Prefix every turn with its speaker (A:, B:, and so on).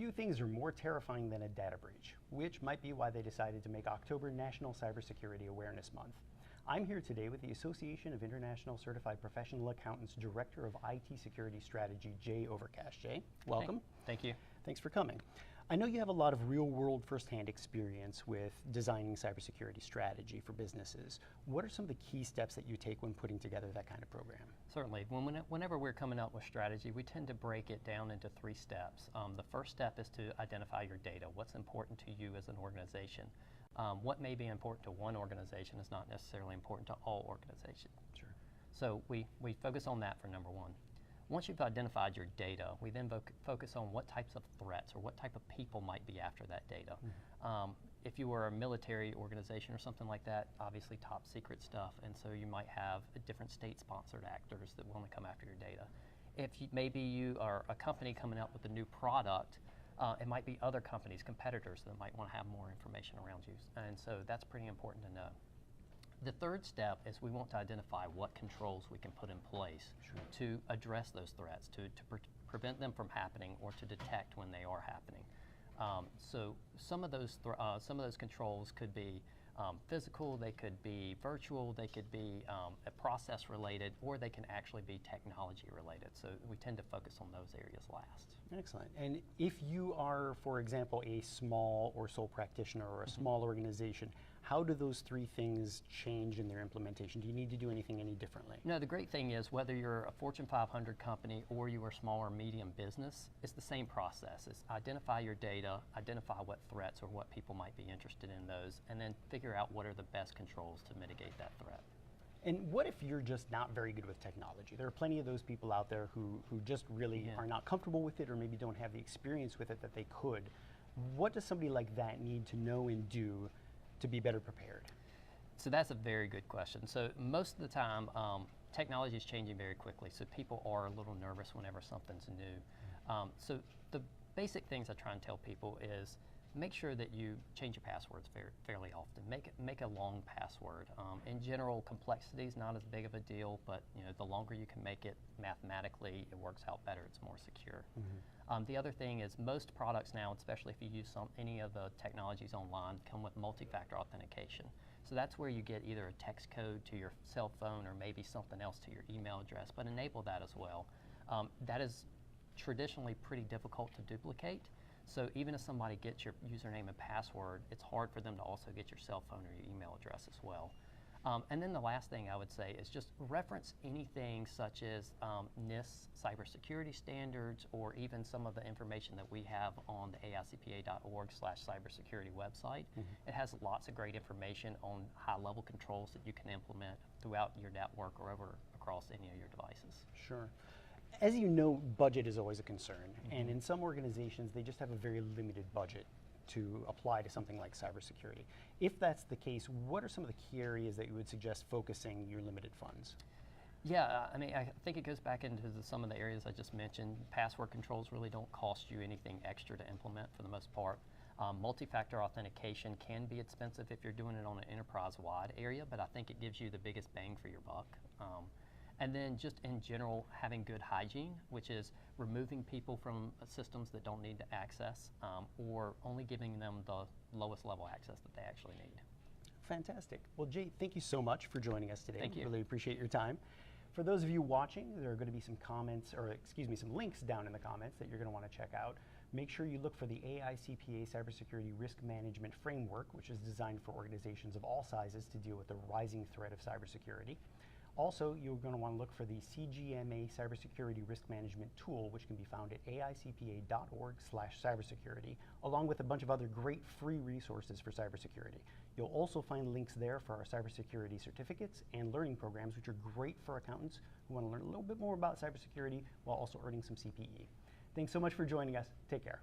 A: Few things are more terrifying than a data breach, which might be why they decided to make October National Cybersecurity Awareness Month. I'm here today with the Association of International Certified Professional Accountants Director of IT Security Strategy, Jay Overcash. Jay, welcome.
B: Hey, thank you.
A: Thanks for coming. I know you have a lot of real-world firsthand experience with designing cybersecurity strategy for businesses. What are some of the key steps that you take when putting together that kind of program?
B: Certainly. Whenever we're coming up with strategy, we tend to break it down into 3 steps. The first step is to identify your data. What's important to you as an organization? What may be important to one organization is not necessarily important to all organizations.
A: Sure.
B: So we focus on that for number 1. Once you've identified your data, we then focus on what types of threats or what type of people might be after that data. Mm-hmm. If you were a military organization or something like that, obviously top secret stuff, and so you might have different state-sponsored actors that want to come after your data. Maybe you are a company coming out with a new product, it might be other companies, competitors that might want to have more information around you, and so that's pretty important to know. The third step is we want to identify what controls we can put in place to address those threats, to prevent them from happening or to detect when they are happening. So some of those controls could be physical, they could be virtual, they could be process related, or they can actually be technology related. So we tend to focus on those areas last.
A: Excellent. And if you are, for example, a small or sole practitioner or a small organization, how do those 3 things change in their implementation? Do you need to do anything any differently?
B: No, the great thing is whether you're a Fortune 500 company or you are small or medium business, it's the same process. It's identify your data, identify what threats or what people might be interested in those, and then figure out what are the best controls to mitigate that threat.
A: And what if you're just not very good with technology? There are plenty of those people out there who just really are not comfortable with it or maybe don't have the experience with it that they could. What does somebody like that need to know and do to be better prepared?
B: So that's a very good question. So most of the time, technology is changing very quickly, so people are a little nervous whenever something's new. So the basic things I try and tell people is make sure that you change your passwords fairly often. Make a long password. In general, complexity is not as big of a deal, but the longer you can make it mathematically, it works out better. It's more secure. Mm-hmm. The other thing is most products now, especially if you use any of the technologies online, come with multi-factor authentication. So that's where you get either a text code to your cell phone or maybe something else to your email address, but enable that as well. That is traditionally pretty difficult to duplicate. So even if somebody gets your username and password, it's hard for them to also get your cell phone or your email address as well. And then the last thing I would say is just reference anything such as NIST cybersecurity standards or even some of the information that we have on the AICPA.org/cybersecurity website. Mm-hmm. It has lots of great information on high-level controls that you can implement throughout your network or across any of your devices.
A: Sure. As you know, budget is always a concern, and in some organizations, they just have a very limited budget to apply to something like cybersecurity. If that's the case, what are some of the key areas that you would suggest focusing your limited funds?
B: Yeah, I mean, I think it goes back into some of the areas I just mentioned. Password controls really don't cost you anything extra to implement for the most part. Multi-factor authentication can be expensive if you're doing it on an enterprise-wide area, but I think it gives you the biggest bang for your buck. And then just in general, having good hygiene, which is removing people from systems that don't need to access or only giving them the lowest level access that they actually need.
A: Fantastic. Well, Jay, thank you so much for joining us today.
B: Thank you.
A: Really appreciate your time. For those of you watching, there are going to be some some links down in the comments that you're going to want to check out. Make sure you look for the AICPA Cybersecurity Risk Management Framework, which is designed for organizations of all sizes to deal with the rising threat of cybersecurity. Also, you're going to want to look for the CGMA Cybersecurity Risk Management Tool, which can be found at AICPA.org/cybersecurity, along with a bunch of other great free resources for cybersecurity. You'll also find links there for our cybersecurity certificates and learning programs, which are great for accountants who want to learn a little bit more about cybersecurity while also earning some CPE. Thanks so much for joining us. Take care.